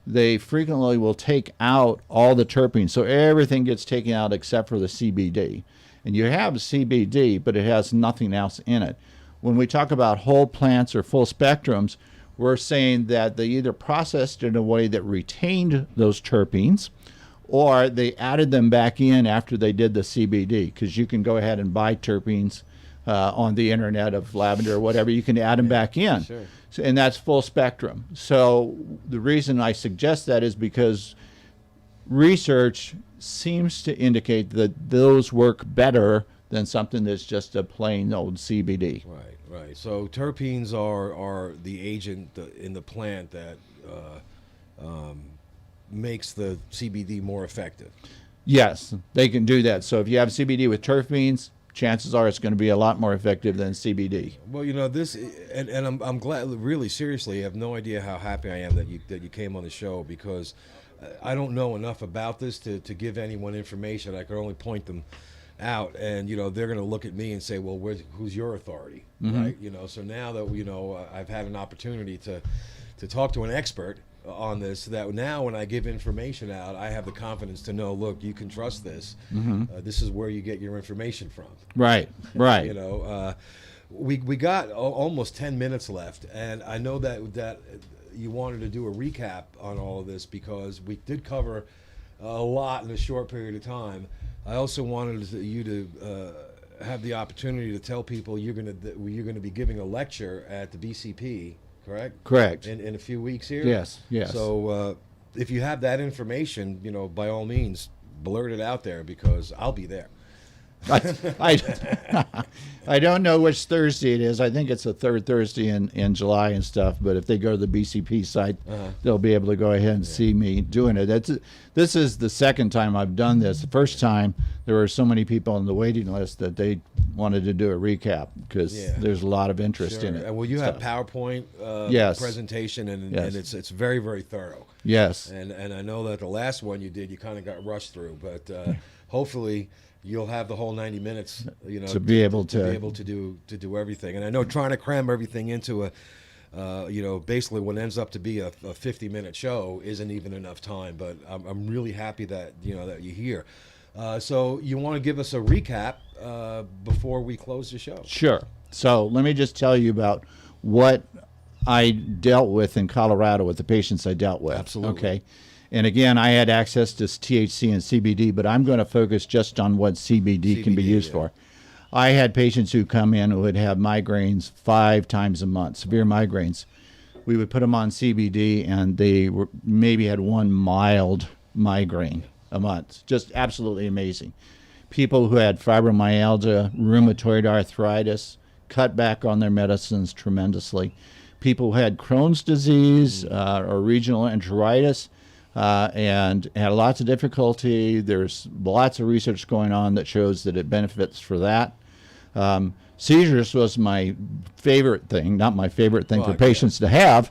they frequently will take out all the terpenes. So everything gets taken out except for the CBD. And you have CBD, but it has nothing else in it. When we talk about whole plants or full spectrums, we're saying that they either processed in a way that retained those terpenes, or they added them back in after they did the CBD, because you can go ahead and buy terpenes on the internet of lavender or whatever. You can add them back in. Sure. So, and that's full spectrum. So the reason I suggest that is because research seems to indicate that those work better than something that's just a plain old CBD. Right. So terpenes are the agent in the plant that makes the CBD more effective. Yes, they can do that. So if you have CBD with terpenes, chances are it's going to be a lot more effective than CBD. Well, this, and I'm glad. Really, seriously, I have no idea how happy I am that you came on the show, because I don't know enough about this to give anyone information. I could only point them out, and they're going to look at me and say, well, who's your authority? Right? So now that I've had an opportunity to talk to an expert on this, that now when I give information out, I have the confidence to know, look, you can trust this. This is where you get your information from. Right. We got almost 10 minutes left, and I know that you wanted to do a recap on all of this because we did cover a lot in a short period of time. I also wanted you to have the opportunity to tell people you're going to be giving a lecture at the BCP. Correct. In a few weeks here. Yes. So if you have that information, by all means, blurt it out there, because I'll be there. I don't know which Thursday it is. I think it's the third Thursday in July and stuff. But if they go to the BCP site, they'll be able to go ahead and see me doing it. This is the second time I've done this. The first time, there were so many people on the waiting list that they wanted to do a recap, because there's a lot of interest in it. And will you have PowerPoint presentation, and it's very, very thorough. Yes. And I know that the last one you did, you kind of got rushed through, but hopefully you'll have the whole 90 minutes, to be able to do everything. And I know trying to cram everything into basically what ends up to be a 50-minute show isn't even enough time. But I'm really happy that that you're here. So you want to give us a recap before we close the show? Sure. So let me just tell you about what I dealt with in Colorado with the patients I dealt with. Absolutely. Okay. And again, I had access to THC and CBD, but I'm going to focus just on what CBD can be used for. I had patients who come in who would have migraines 5 times a month, severe migraines. We would put them on CBD, and they maybe had one mild migraine a month. Just absolutely amazing. People who had fibromyalgia, rheumatoid arthritis, cut back on their medicines tremendously. People who had Crohn's disease or regional enteritis, and had lots of difficulty. There's lots of research going on that shows that it benefits for that. Seizures was my favorite thing, not my favorite thing for patients to have,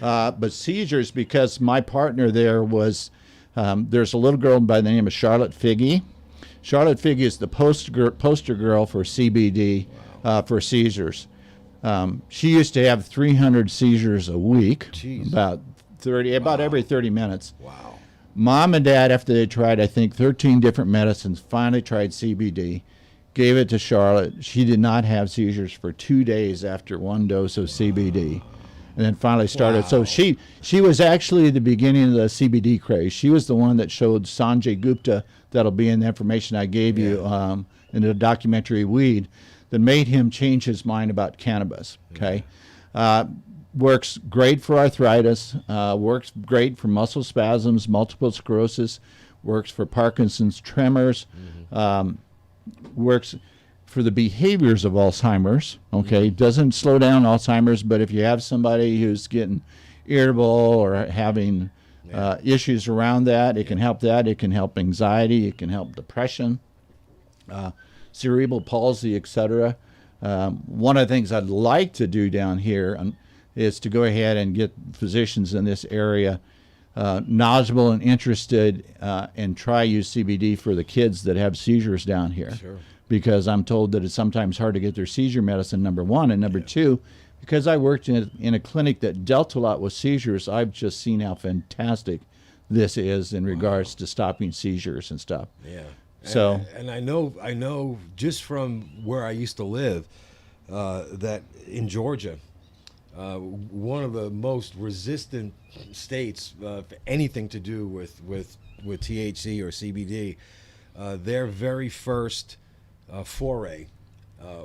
but seizures, because my partner there was, there's a little girl by the name of Charlotte Figge. Charlotte Figge is the poster girl for CBD for seizures. She used to have 300 seizures a week. Jeez. About every 30 minutes. Wow. Mom and Dad, after they tried, I think, 13 different medicines, finally tried CBD. gave it to Charlotte. She did not have seizures for 2 days after one dose of CBD, and then finally started. Wow. So she was actually the beginning of the CBD craze. She was the one that showed Sanjay Gupta, that'll be in the information I gave you in the documentary Weed, that made him change his mind about cannabis. Okay. Works great for arthritis, works great for muscle spasms, multiple sclerosis, works for Parkinson's, tremors, works for the behaviors of Alzheimer's. Okay, doesn't slow down Alzheimer's, but if you have somebody who's getting irritable or having issues around that, it can help that. It can help anxiety. It can help depression, cerebral palsy, etc. One of the things I'd like to do down here is to go ahead and get physicians in this area knowledgeable and interested and try use CBD for the kids that have seizures down here. Sure. Because I'm told that it's sometimes hard to get their seizure medicine, number one. And number two, because I worked in a clinic that dealt a lot with seizures, I've just seen how fantastic this is in regards to stopping seizures and stuff. Yeah. So, and I know just from where I used to live that in Georgia, one of the most resistant states for anything to do with THC or CBD, their very first foray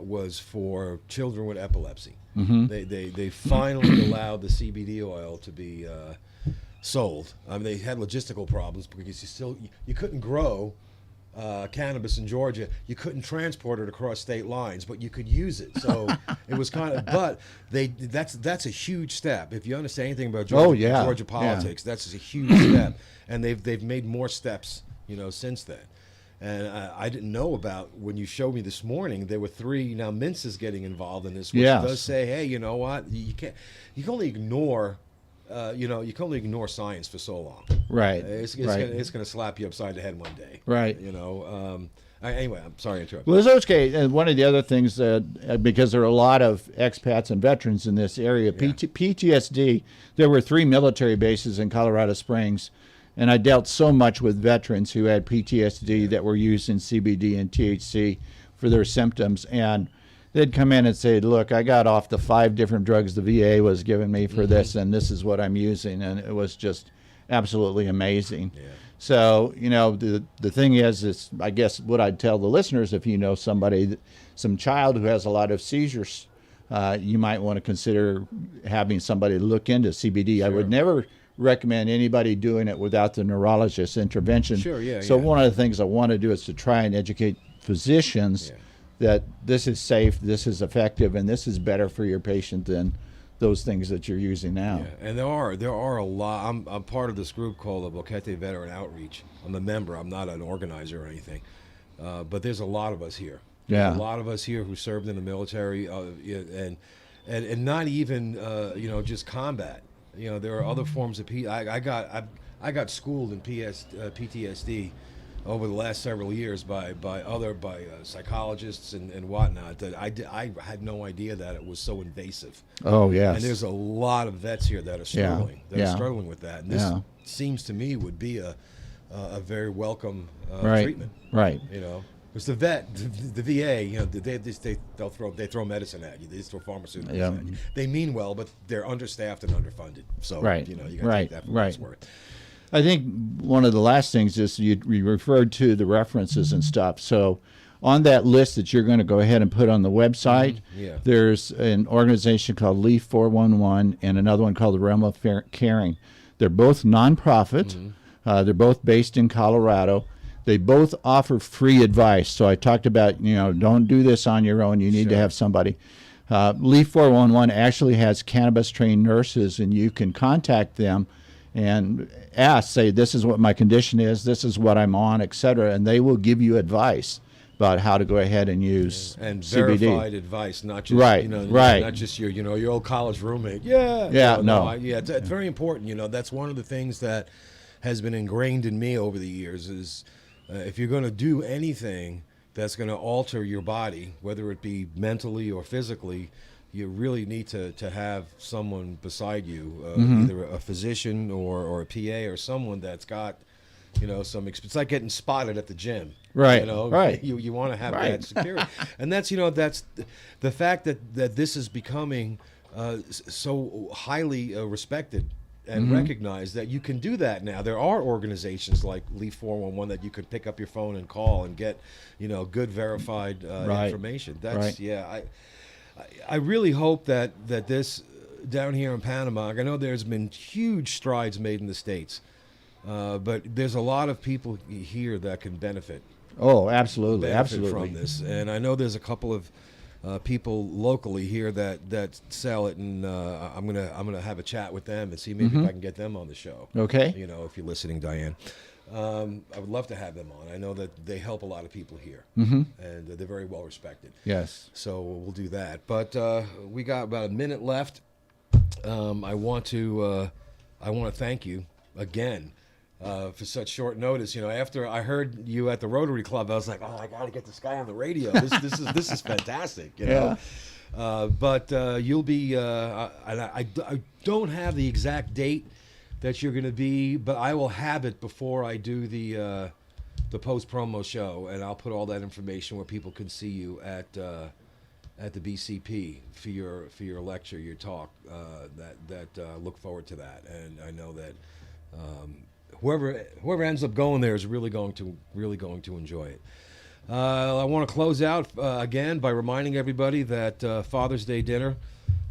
was for children with epilepsy. They finally allowed the CBD oil to be sold. I mean, they had logistical problems because you couldn't grow cannabis in Georgia. You couldn't transport it across state lines, but you could use it. So it was kind of, but that's a huge step. If you understand anything about Georgia politics, that's a huge step, and they've made more steps, since then. And I didn't know about, when you showed me this morning, there were 3 now. Mintz is getting involved in this, which does say, hey, you know what, you can only ignore. You can only ignore science for so long. right. It's going to slap you upside the head one day. Right. Anyway, I'm sorry to interrupt. Well, it's okay. And one of the other things, because there are a lot of expats and veterans in this area, PTSD, there were 3 military bases in Colorado Springs, and I dealt so much with veterans who had PTSD that were using CBD and THC for their symptoms. And they'd come in and say, look, I got off the 5 different drugs the VA was giving me for this, and this is what I'm using. And it was just absolutely amazing. Yeah. So, the thing is I guess what I'd tell the listeners, if you know somebody, some child who has a lot of seizures, you might want to consider having somebody look into CBD. Sure. I would never recommend anybody doing it without the neurologist's intervention. Sure, yeah. So one of the things I want to do is to try and educate physicians that this is safe, this is effective, and this is better for your patient than those things that you're using now. Yeah, and there are a lot. I'm part of this group called the Boquet Veteran Outreach. I'm a member. I'm not an organizer or anything, but there's a lot of us here. Yeah, a lot of us here who served in the military, and not even just combat. There are other forms of I got schooled in PTSD over the last several years by psychologists and whatnot, that I had no idea that it was so invasive. Oh, yes. And there's a lot of vets here that are struggling. Are struggling with that. And this seems to me would be a very welcome treatment. Right. Because the VA, they throw medicine at you. They just throw pharmaceuticals at you. They mean well, but they're understaffed and underfunded. So you got to take that for what it's worth. I think one of the last things is you referred to the references and stuff. So on that list that you're going to go ahead and put on the website, there's an organization called Leaf 411 and another one called the Realm of Caring. They're both nonprofit. They're both based in Colorado. They both offer free advice. So I talked about, don't do this on your own. You need to have somebody. Leaf 411 actually has cannabis-trained nurses, and you can contact them and say, this is what my condition is, this is what I'm on, etc., and they will give you advice about how to go ahead and use and CBD. Verified advice, not just not just your old college roommate. It's very important. That's one of the things that has been ingrained in me over the years is if you're going to do anything that's going to alter your body, whether it be mentally or physically, you really need to have someone beside you, either a physician or a PA or someone that's got It's like getting spotted at the gym. Right, You know, right. you want to have Right. that security, and that's the fact that this is becoming so highly respected and recognized that you can do that now. There are organizations like Leaf 411 that you could pick up your phone and call and get, good verified Right. information. That's Right. yeah. I really hope that this down here in Panama. I know there's been huge strides made in the States, but there's a lot of people here that can benefit Oh, absolutely, absolutely. from this. And I know there's a couple of people locally here that sell it, and I'm gonna have a chat with them and see maybe if I can get them on the show. Okay. If you're listening, Diane, I would love to have them on. I know that they help a lot of people here, and they're very well respected. Yes. So we'll do that. But we got about a minute left. I want to thank you again for such short notice. After I heard you at the Rotary Club, I was like, I got to get this guy on the radio. This is fantastic. But you'll be. I don't have the exact date that you're going to be, but I will have it before I do the post promo show, and I'll put all that information where people can see you at the BCP for your lecture, your talk. Look forward to that, and I know that whoever ends up going there is really going to enjoy it. I want to close out again by reminding everybody that Father's Day dinner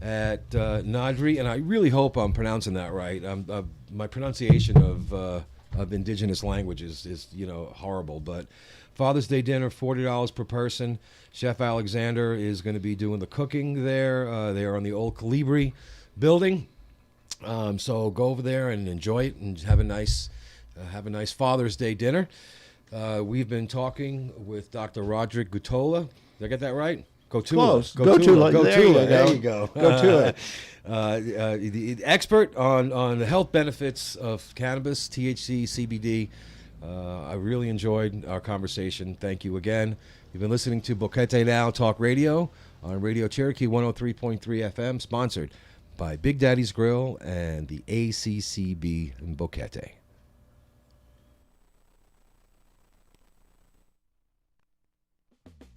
at Nadri, and I really hope I'm pronouncing that right. My pronunciation of indigenous languages is horrible, but Father's Day dinner, $40 per person. Chef Alexander is going to be doing the cooking there. They are on the old Calibri building, so go over there and enjoy it and have a nice Father's Day dinner. We've been talking with Dr. Roderick Gutola. Did I get that right? Close. Gotula. There you go. Gotula. The expert on the health benefits of cannabis, THC, CBD. I really enjoyed our conversation. Thank you again. You've been listening to Boquet Now Talk Radio on Radio Cherokee 103.3 FM, sponsored by Big Daddy's Grill and the ACCB in Boquete.